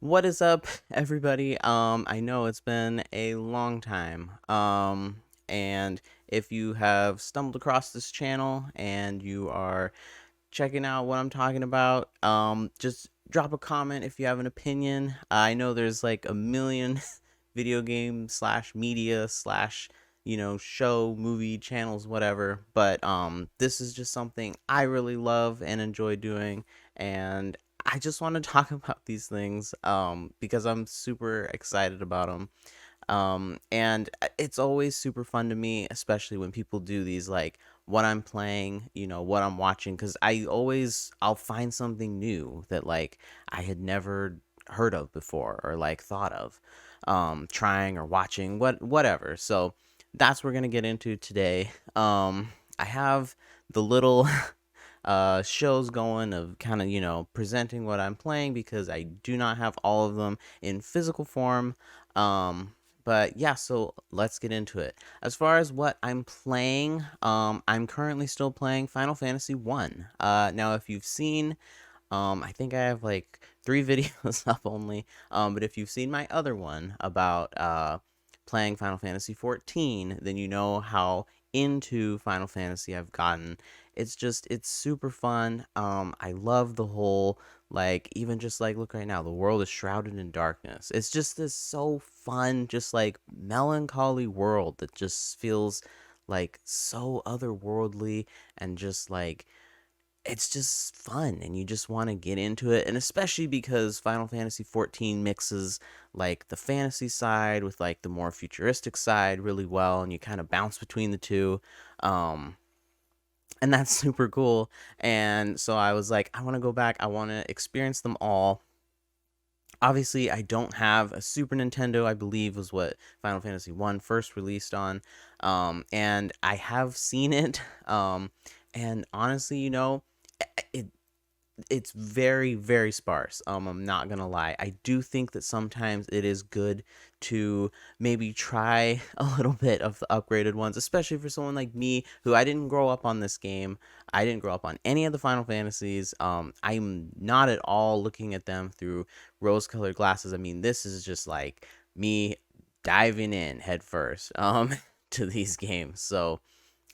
What is up, everybody? I know it's been a long time. And if you have stumbled across this channel and you are checking out what I'm talking about, just drop a comment if you have an opinion. I know there's like a million video game slash media slash show movie channels, whatever, but this is just something I really love and enjoy doing, and I just want to talk about these things because I'm super excited about them. And it's always super fun to me, especially when people do these like what I'm playing, what I'm watching, because I'll find something new that like I had never heard of before or like thought of trying or watching, whatever. So that's what we're gonna get into today. I have the little shows going of kind of presenting what I'm playing because I do not have all of them in physical form. But yeah, so let's get into it. As far as what I'm playing, I'm currently still playing Final Fantasy 1. Now if you've seen, I think I have like 3 videos up only. But if you've seen my other one about playing Final Fantasy 14, then you know how into Final Fantasy I've gotten. It's super fun. I love the whole, like, even just like look right now, the world is shrouded in darkness. It's just this so fun, just like melancholy world that just feels like so otherworldly, and just like it's just fun, and you just want to get into it. And especially because Final Fantasy 14 mixes like the fantasy side with like the more futuristic side really well, and you kind of bounce between the two. um and that's super cool. And so I was like, I want to go back, I want to experience them all. Obviously, I don't have a Super Nintendo, I believe was what Final Fantasy 1 first released on. And I have seen it. And honestly, it it's very, very sparse. I'm not gonna lie, I do think that sometimes it is good to maybe try a little bit of the upgraded ones, especially for someone like me who I didn't grow up on this game. I didn't grow up on any of the Final Fantasies. I'm not at all looking at them through rose colored glasses. I mean, this is just like me diving in head first to these games. So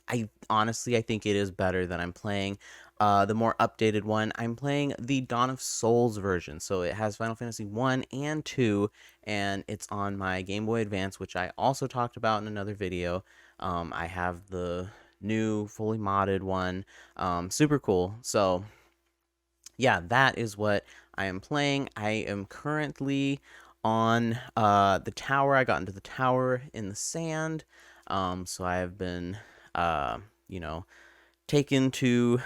I think it is better that I'm playing the more updated one. I'm playing the Dawn of Souls version, so it has Final Fantasy 1 and 2, and it's on my Game Boy Advance, which I also talked about in another video. I have the new fully modded one, super cool. So yeah, that is what I am playing. I am currently on the tower. I got into the tower in the sand. So I have been you know, taken to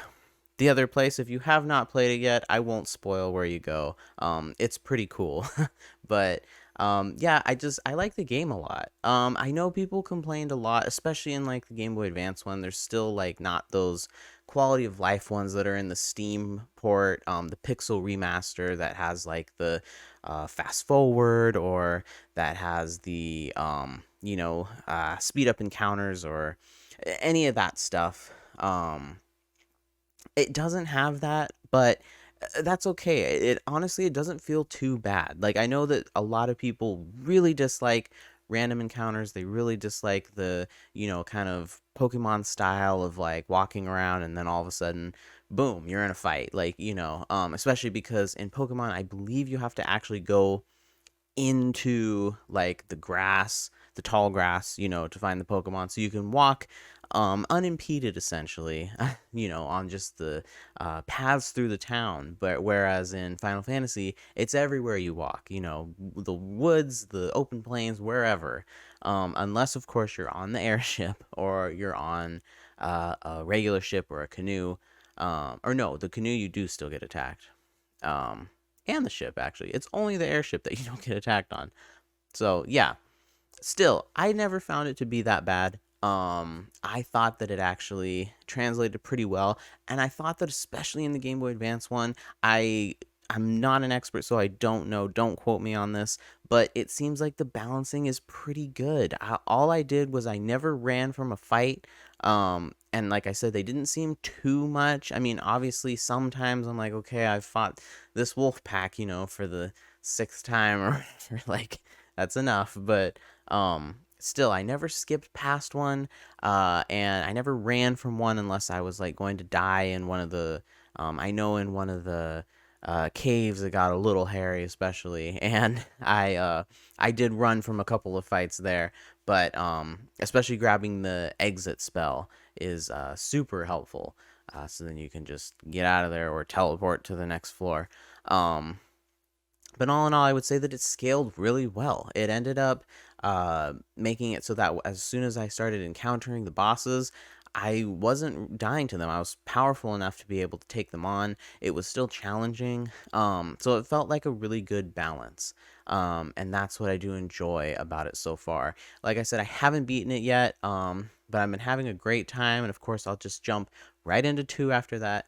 the other place. If you have not played it yet, I won't spoil where you go. It's pretty cool. But yeah, I like the game a lot. I know people complained a lot, especially in like the Game Boy Advance one. There's still like not those quality of life ones that are in the Steam port, the Pixel remaster that has like the fast forward, or that has the speed up encounters, or any of that stuff. It doesn't have that, but that's okay. It honestly, it doesn't feel too bad. Like, I know that a lot of people really dislike random encounters. They really dislike the, kind of Pokemon style of like walking around and then all of a sudden, boom, you're in a fight. Like, especially because in Pokemon, I believe you have to actually go into like the grass, the tall grass, to find the Pokemon. So you can walk unimpeded essentially, on just the paths through the town. But whereas in Final Fantasy, it's everywhere you walk, the woods, the open plains, wherever. Unless, of course, you're on the airship or you're on a regular ship or a canoe. Or no, the canoe you do still get attacked. Um, and the ship, actually. It's only the airship that you don't get attacked on. So, yeah. Still, I never found it to be that bad. I thought that it actually translated pretty well, and I thought that especially in the Game Boy Advance one, I'm not an expert, so I don't know. Don't quote me on this, but it seems like the balancing is pretty good. All I did was I never ran from a fight. And like I said, they didn't seem too much. I mean, obviously, sometimes I'm like, okay, I've fought this wolf pack, for the sixth time or whatever, like that's enough. But still, I never skipped past one, and I never ran from one unless I was like going to die in one of the. I know in one of the caves it got a little hairy, especially, and I did run from a couple of fights there, but especially grabbing the exit spell is super helpful. So then you can just get out of there or teleport to the next floor. Um, but all in all, I would say that it scaled really well. It ended up making it so that as soon as I started encountering the bosses, I wasn't dying to them. I was powerful enough to be able to take them on. It was still challenging, so it felt like a really good balance. And that's what I do enjoy about it so far. Like I said, I haven't beaten it yet, but I've been having a great time, and of course, I'll just jump right into 2 after that.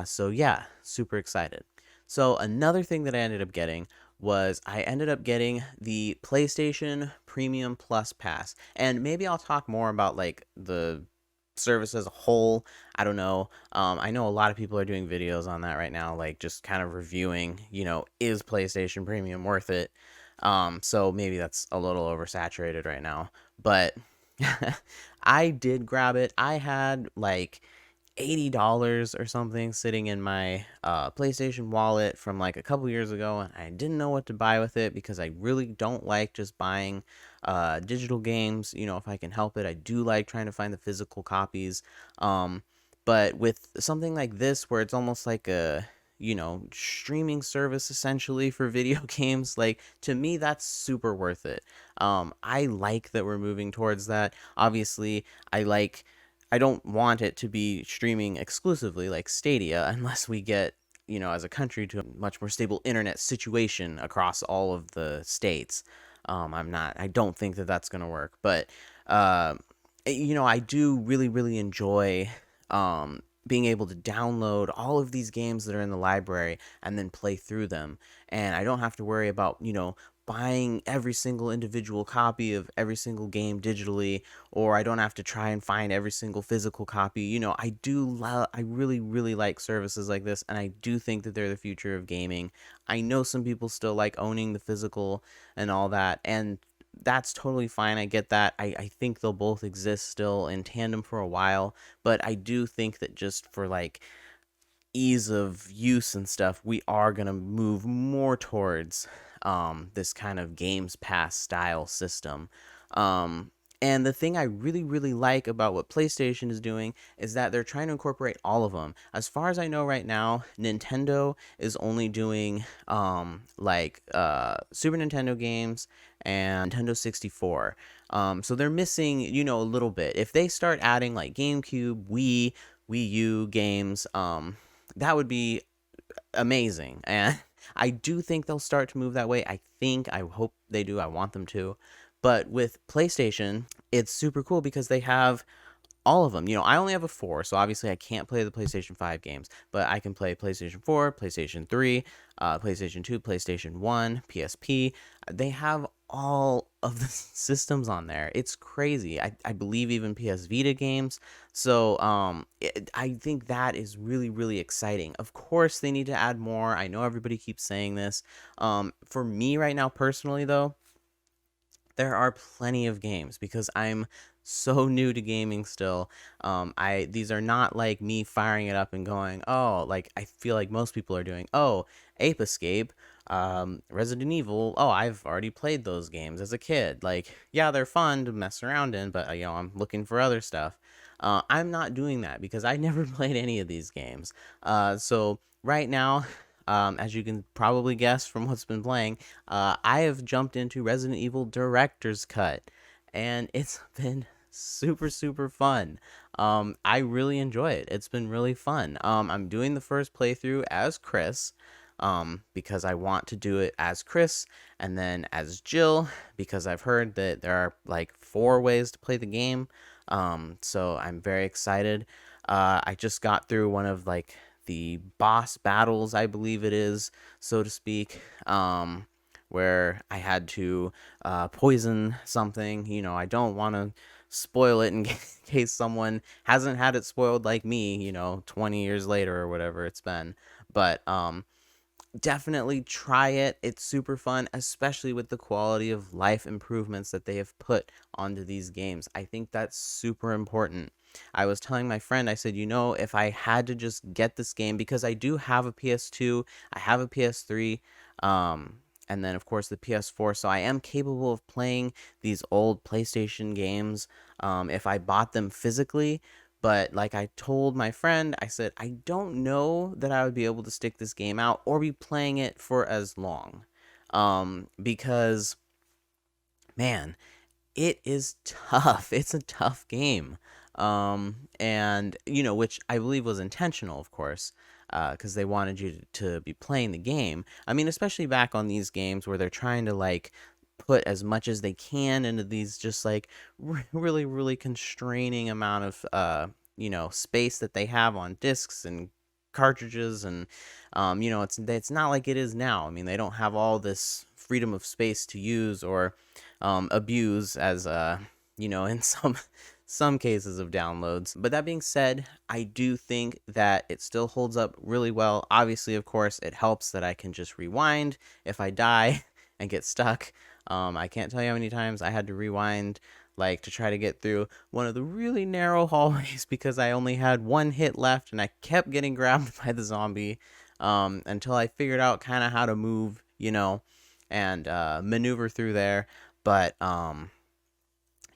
So yeah, super excited. So another thing that I ended up getting was I ended up getting the PlayStation Premium Plus Pass. And maybe I'll talk more about like the service as a whole. I don't know. I know a lot of people are doing videos on that right now, like just kind of reviewing, is PlayStation Premium worth it? So maybe that's a little oversaturated right now. But I did grab it. I had like $80 or something sitting in my PlayStation wallet from like a couple years ago, and I didn't know what to buy with it because I really don't like just buying digital games. If I can help it, I do like trying to find the physical copies. Um, but with something like this, where it's almost like a streaming service essentially for video games, like to me that's super worth it. I like that we're moving towards that. Obviously, I don't want it to be streaming exclusively like Stadia unless we get, as a country to a much more stable internet situation across all of the states. I don't think that that's going to work, but, uh, I do really, really enjoy, being able to download all of these games that are in the library and then play through them. And I don't have to worry about, buying every single individual copy of every single game digitally, or I don't have to try and find every single physical copy. I really, really like services like this, and I do think that they're the future of gaming. I know some people still like owning the physical and all that, and that's totally fine. I get that. I think they'll both exist still in tandem for a while, but I do think that just for like ease of use and stuff, we are going to move more towards this kind of Games Pass style system. Um, and the thing I really, really like about what PlayStation is doing is that they're trying to incorporate all of them. As far as I know right now, Nintendo is only doing Super Nintendo games and Nintendo 64. So they're missing, a little bit. If they start adding like GameCube, Wii U games, that would be amazing. And I do think they'll start to move that way. I hope they do. I want them to. But with PlayStation, it's super cool because they have all of them. I only have a 4, so obviously I can't play the PlayStation 5 games, but I can play PlayStation 4, PlayStation 3, PlayStation 2, PlayStation 1, PSP. They have all of the systems on there. It's crazy. I believe even PS Vita games. So I think that is really, really exciting. Of course, they need to add more. I know everybody keeps saying this. For me right now, personally, though, there are plenty of games because I'm so new to gaming still. I These are not like me firing it up and going, oh, like I feel like most people are doing. Oh, Ape Escape, Resident Evil. Oh, I've already played those games as a kid. Like, yeah, they're fun to mess around in, but I'm looking for other stuff. I'm not doing that because I never played any of these games. So right now, as you can probably guess from what's been playing, I have jumped into Resident Evil Director's Cut, and it's been super, super fun. I really enjoy it. It's been really fun. I'm doing the first playthrough as Chris, because I want to do it as Chris and then as Jill, because I've heard that there are like 4 ways to play the game. So I'm very excited. I just got through one of like the boss battles, I believe it is, so to speak, where I had to poison something. I don't want to spoil it in case someone hasn't had it spoiled like me, 20 years later or whatever it's been. But Definitely try it. It's super fun, especially with the quality of life improvements that they have put onto these games. I think that's super important. I was telling my friend, I said, if I had to just get this game, because I do have a PS2, I have a PS3, and then of course the PS4, so I am capable of playing these old PlayStation games if I bought them physically. But like I told my friend, I said, I don't know that I would be able to stick this game out or be playing it for as long. Because, man, it is tough. It's a tough game. And, which I believe was intentional, of course, because they wanted you to be playing the game. I mean, especially back on these games where they're trying to, like, put as much as they can into these just like really really constraining amount of space that they have on discs and cartridges. And it's not like it is now. I mean, they don't have all this freedom of space to use or abuse as in some cases of downloads. But that being said, I do think that it still holds up really well. Obviously, of course, it helps that I can just rewind if I die and get stuck. I can't tell you how many times I had to rewind, like, to try to get through one of the really narrow hallways because I only had one hit left and I kept getting grabbed by the zombie until I figured out kind of how to move, and maneuver through there. But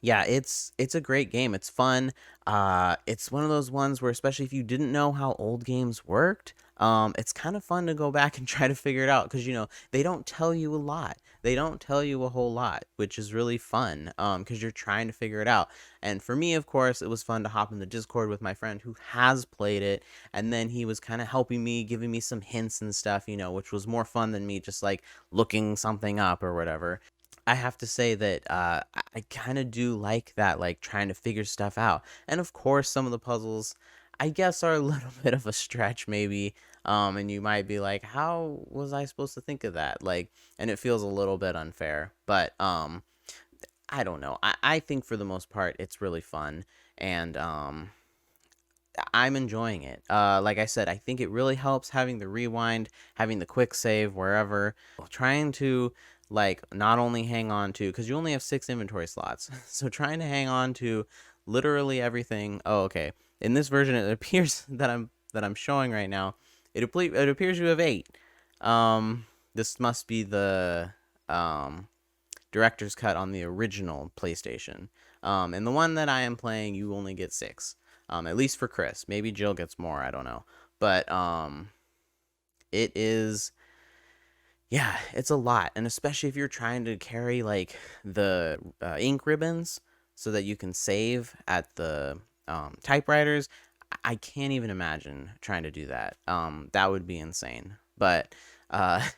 yeah, it's a great game. It's fun. It's one of those ones where, especially if you didn't know how old games worked, it's kind of fun to go back and try to figure it out because they don't tell you a lot. They don't tell you a whole lot, which is really fun. Because you're trying to figure it out. And for me, of course, it was fun to hop in the Discord with my friend who has played it, and then he was kind of helping me, giving me some hints and stuff, which was more fun than me just like looking something up or whatever. I have to say that I kind of do like that, like trying to figure stuff out. And of course, some of the puzzles, I guess, are a little bit of a stretch, maybe. And you might be like, how was I supposed to think of that? Like, and it feels a little bit unfair. But I don't know. I think for the most part, it's really fun. And I'm enjoying it. Like I said, I think it really helps having the rewind, having the quick save wherever, trying to like not only hang on to, because you only have 6 inventory slots, so trying to hang on to literally everything. Oh, okay. In this version, it appears that I'm showing right now. It appears you have 8. This must be the director's cut on the original PlayStation. And the one that I am playing, you only get 6. At least for Chris. Maybe Jill gets more. I don't know. But it is, yeah, it's a lot, and especially if you're trying to carry like the ink ribbons so that you can save at the typewriters. I can't even imagine trying to do that. That would be insane. But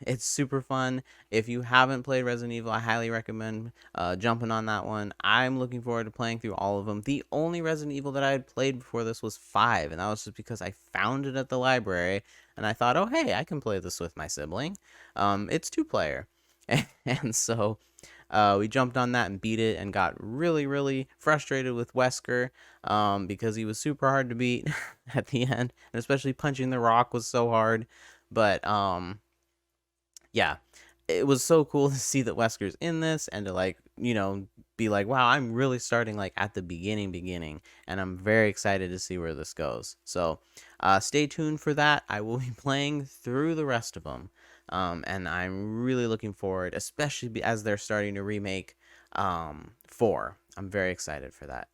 it's super fun. If you haven't played Resident Evil, I highly recommend jumping on that one. I'm looking forward to playing through all of them. The only Resident Evil that I had played before this was 5, and that was just because I found it at the library, and I thought, oh, hey, I can play this with my sibling. It's 2-player. And so we jumped on that and beat it and got really, really frustrated with Wesker because he was super hard to beat at the end. And especially punching the rock was so hard. But yeah, it was so cool to see that Wesker's in this and to like, be like, wow, I'm really starting like at the beginning, and I'm very excited to see where this goes. So stay tuned for that. I will be playing through the rest of them. And I'm really looking forward, especially as they're starting to remake 4. I'm very excited for that.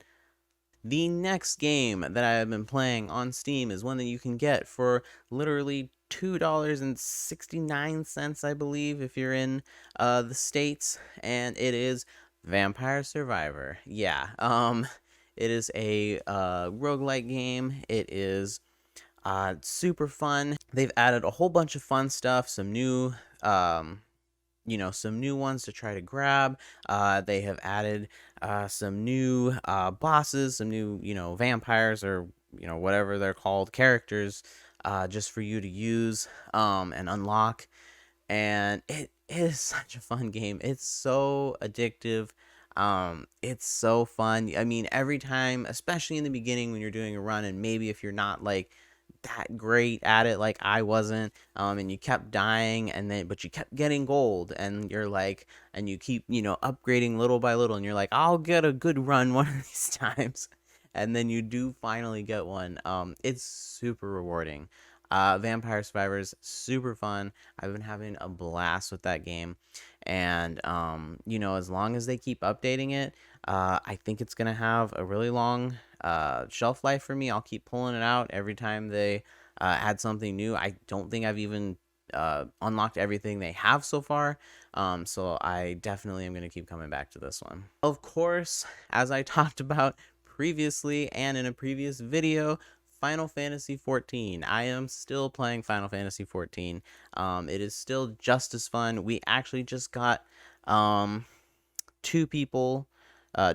The next game that I have been playing on Steam is one that you can get for literally $2.69, I believe, if you're in the States, and it is Vampire Survivor. Yeah, it is a roguelike game. It is super fun. They've added a whole bunch of fun stuff, some new some new ones to try to grab. They have added some new bosses, some new, vampires, or, whatever they're called, characters, just for you to use and unlock. And it is such a fun game. It's so addictive. It's so fun. I mean, every time, especially in the beginning when you're doing a run, and maybe if you're not like that great at it like I wasn't, and you kept dying, and then but you kept getting gold, and you're like, and you keep upgrading little by little, and you're like, I'll get a good run one of these times, and then you do finally get one. It's super rewarding. Vampire Survivors, super fun. I've been having a blast with that game, and as long as they keep updating it, I think it's gonna have a really long shelf life for me. I'll keep pulling it out every time they add something new. I don't think I've even unlocked everything they have so far, so I definitely am gonna keep coming back to this one. Of course, as I talked about previously and in a previous video, Final Fantasy XIV. I am still playing Final Fantasy XIV. It is still just as fun. We actually just got um, two people,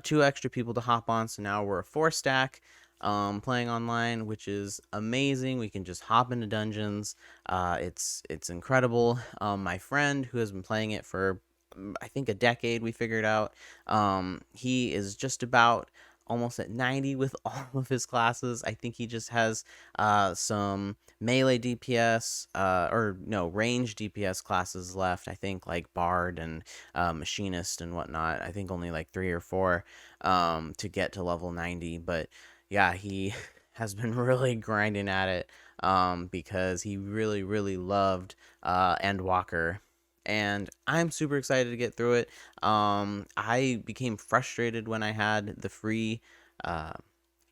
two extra people to hop on, so now we're a 4-stack playing online, which is amazing. We can just hop into dungeons. It's incredible. My friend who has been playing it for I think a decade, we figured out, he is just about almost at 90 with all of his classes. I think he just has some melee DPS, or no, range DPS classes left. I think like Bard and Machinist and whatnot. I think only like 3 or 4 to get to level 90. But yeah, he has been really grinding at it because he really, really loved Endwalker. And I'm super excited to get through it. I became frustrated when I had the free, uh,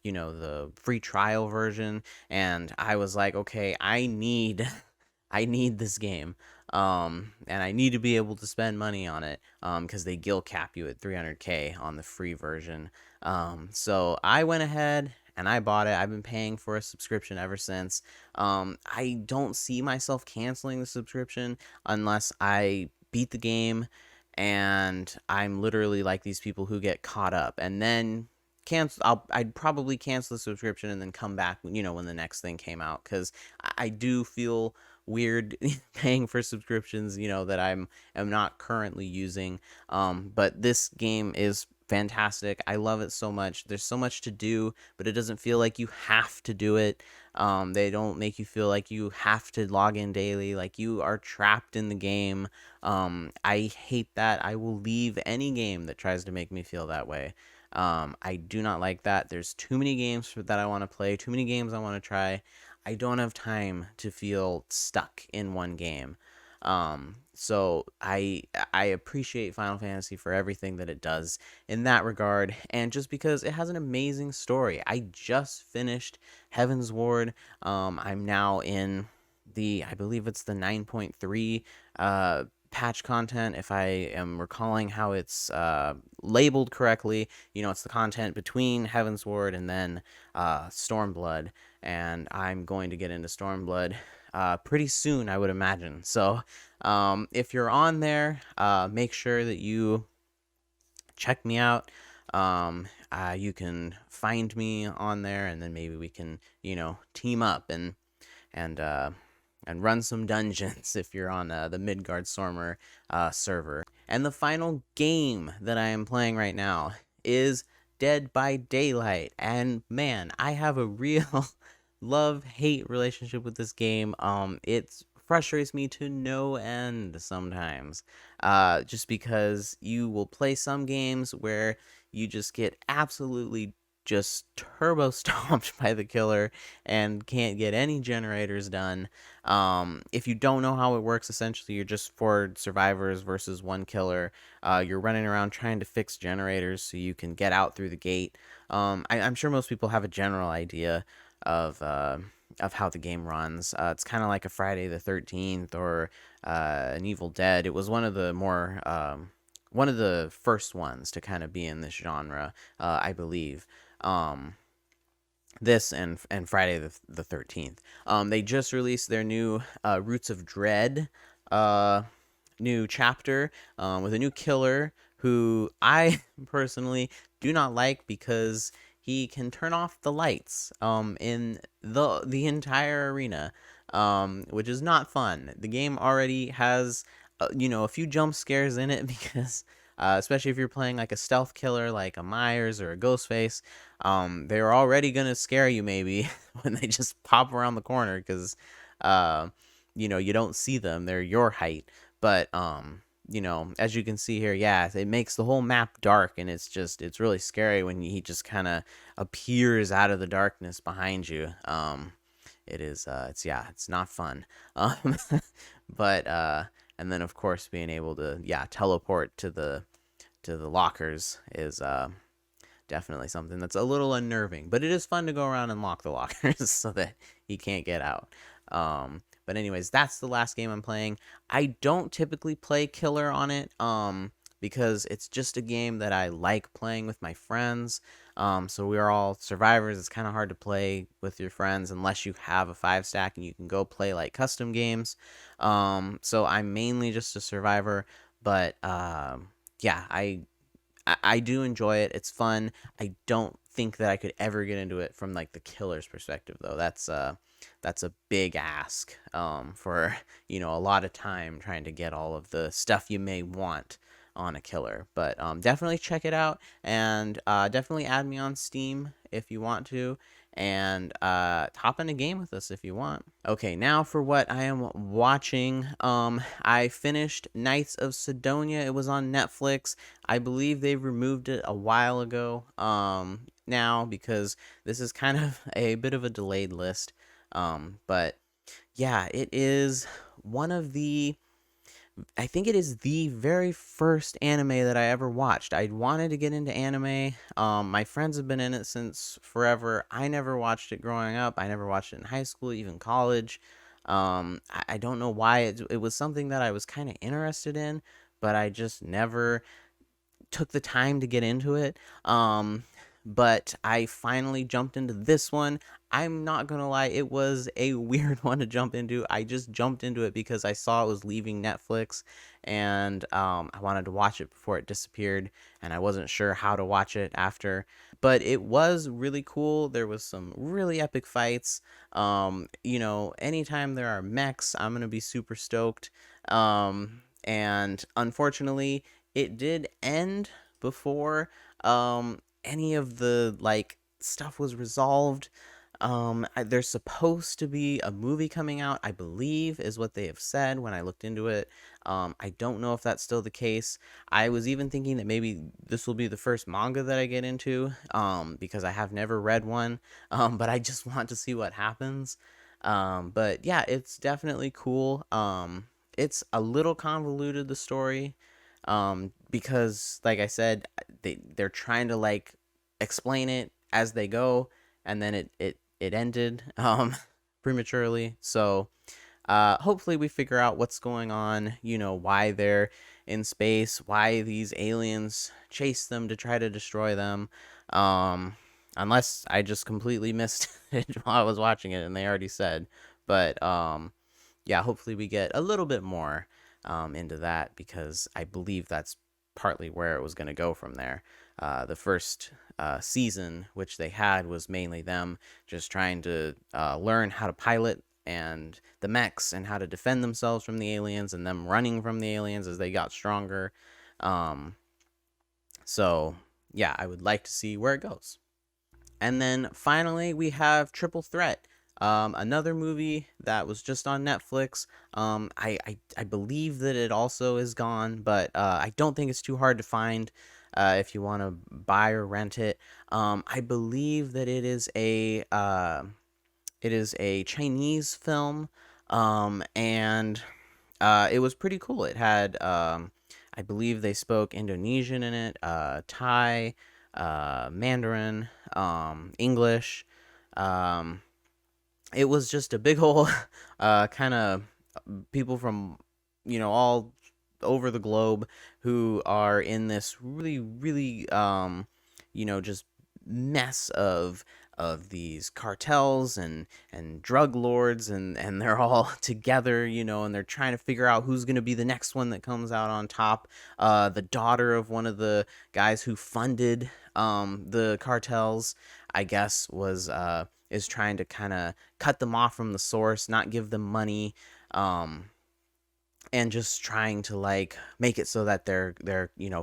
the free trial version, and I was like, okay, I need, I need this game, and I need to be able to spend money on it, because they gill cap you at 300K on the free version. So I went ahead and I bought it. I've been paying for a subscription ever since. I don't see myself canceling the subscription unless I beat the game and I'm literally like these people who get caught up and then I'd probably cancel the subscription and then come back, when the next thing came out, because I do feel weird paying for subscriptions, that am not currently using. But this game is fantastic. I love it so much. There's so much to do, but it doesn't feel like you have to do it. They don't make you feel like you have to log in daily, like you are trapped in the game. I hate that. I will leave any game that tries to make me feel that way. I do not like that. There's too many games that I want to play, too many games I want to try. I don't have time to feel stuck in one game. So I appreciate Final Fantasy for everything that it does in that regard, and just because it has an amazing story. I just finished Heaven's Ward. I'm now in I believe it's the 9.3 patch content, if I am recalling how it's labeled correctly. It's the content between Heaven's Ward and then Stormblood, and I'm going to get into Stormblood pretty soon, I would imagine. So if you're on there, make sure that you check me out. You can find me on there, and then maybe we can, team up and and run some dungeons if you're on the Midgard-Stormer server. And the final game that I am playing right now is Dead by Daylight. And man, I have a real love-hate relationship with this game. It frustrates me to no end sometimes. Just because you will play some games where you just get absolutely just turbo stomped by the killer and can't get any generators done. If you don't know how it works, essentially you're just 4 survivors versus 1 killer. You're running around trying to fix generators so you can get out through the gate. I'm sure most people have a general idea of how the game runs. It's kind of like a Friday the 13th or an Evil Dead. It was one of the more one of the first ones to kind of be in this genre, I believe. This and Friday the 13th. They just released their new Roots of Dread new chapter with a new killer who I personally do not like because he can turn off the lights in the entire arena, which is not fun. The game already has a few jump scares in it because especially if you're playing like a stealth killer like a Myers or a Ghostface. They're already gonna scare you maybe when they just pop around the corner because uh, you don't see them. They're your height. But as you can see here, yeah, it makes the whole map dark, and it's really scary when he just kind of appears out of the darkness behind you. It is it's not fun. Um, but and then of course being able to teleport to the lockers is definitely something that's a little unnerving, but it is fun to go around and lock the lockers so that he can't get out. But anyways, that's the last game I'm playing. I don't typically play killer on it because it's just a game that I like playing with my friends. So we are all survivors. It's kind of hard to play with your friends unless you have a 5 stack and you can go play like custom games. So I'm mainly just a survivor, but yeah, I do enjoy it. It's fun. I don't think that I could ever get into it from like the killer's perspective though. That's a big ask for a lot of time trying to get all of the stuff you may want on a killer. But definitely check it out, and definitely add me on Steam if you want to, and hop in a game with us if you want. Okay, now for what I am watching. I finished Knights of Sidonia. It was on Netflix. I believe they removed it a while ago. Now because this is kind of a bit of a delayed list. But yeah, it is one of the I think it is the very first anime that I ever watched. I wanted to get into anime. My friends have been in it since forever. I never watched it growing up. I never watched it in high school, even college. I don't know why. It was something that I was kind of interested in, but I just never took the time to get into it. But I finally jumped into this one. I'm not gonna lie, it was a weird one to jump into. I just jumped into it because I saw it was leaving Netflix, and I wanted to watch it before it disappeared, and I wasn't sure how to watch it after. But it was really cool. There was some really epic fights. Anytime there are mechs, I'm gonna be super stoked. And unfortunately, it did end before any of the like stuff was resolved. There's supposed to be a movie coming out, I believe, is what they have said when I looked into it. I don't know if that's still the case. I was even thinking that maybe this will be the first manga that I get into, because I have never read one, but I just want to see what happens. But yeah, it's definitely cool. It's a little convoluted, the story, because like I said, they're trying to like explain it as they go, and then it ended prematurely. So hopefully we figure out what's going on, why they're in space, why these aliens chase them to try to destroy them. um Unless I just completely missed it while I was watching it and they already said. But yeah, hopefully we get a little bit more into that, because I believe that's partly where it was going to go from there. The first season, which they had, was mainly them just trying to learn how to pilot and the mechs and how to defend themselves from the aliens, and them running from the aliens as they got stronger. Um, so, yeah, I would like to see where it goes. And then finally, we have Triple Threat, another movie that was just on Netflix. I believe that it also is gone, but I don't think it's too hard to find if you want to buy or rent it. I believe that it is a Chinese film, and it was pretty cool. It had, I believe they spoke Indonesian in it, Thai, Mandarin, English. Um, it was just a big hole, kind of people from, all over the globe who are in this really, really, just mess of these cartels and drug lords, and they're all together, and they're trying to figure out who's going to be the next one that comes out on top. The daughter of one of the guys who funded the cartels, I guess, was is trying to kind of cut them off from the source, not give them money. and just trying to like make it so that they're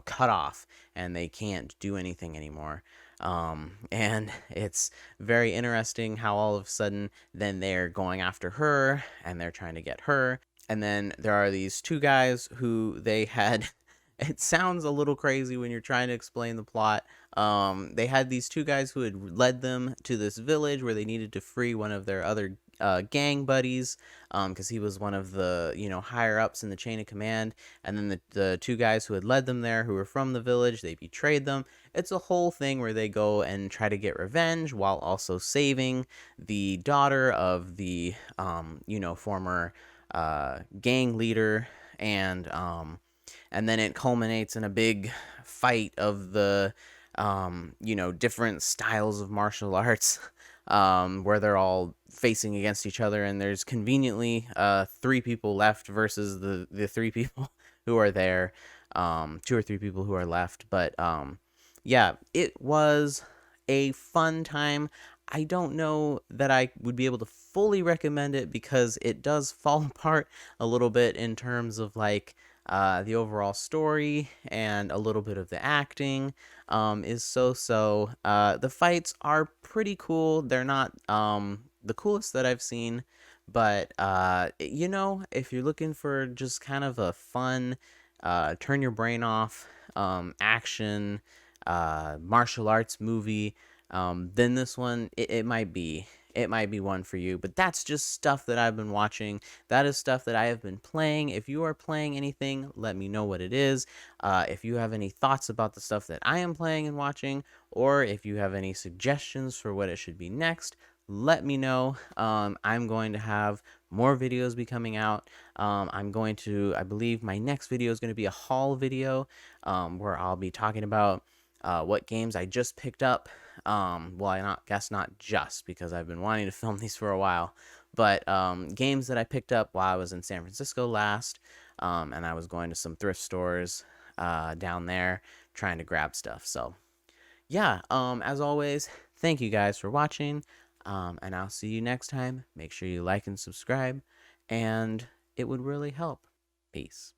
cut off and they can't do anything anymore. And it's very interesting how all of a sudden then they're going after her and they're trying to get her. And then there are these two guys who they had it sounds a little crazy when you're trying to explain the plot. They had these two guys who had led them to this village where they needed to free one of their other gang buddies, because he was one of the higher ups in the chain of command. And then the two guys who had led them there, who were from the village, they betrayed them. It's a whole thing where they go and try to get revenge while also saving the daughter of the former gang leader. And then it culminates in a big fight of the different styles of martial arts, where they're all facing against each other, and there's conveniently three people left versus the three people who are there, two or three people who are left. But yeah, it was a fun time. I don't know that I would be able to fully recommend it because it does fall apart a little bit in terms of like the overall story, and a little bit of the acting is so. The fights are pretty cool. They're not the coolest that I've seen, but if you're looking for just kind of a fun, turn your brain off, action, martial arts movie, then this one it might be. It might be one for you, but that's just stuff that I've been watching. That is stuff that I have been playing. If you are playing anything, let me know what it is. If you have any thoughts about the stuff that I am playing and watching, or if you have any suggestions for what it should be next, let me know. I'm going to have more videos be coming out. I believe my next video is going to be a haul video, where I'll be talking about what games I just picked up. Well, not just, because I've been wanting to film these for a while, but games that I picked up while I was in San Francisco last, and I was going to some thrift stores down there trying to grab stuff. So yeah, as always, thank you guys for watching, and I'll see you next time. Make sure you like and subscribe, and it would really help. Peace.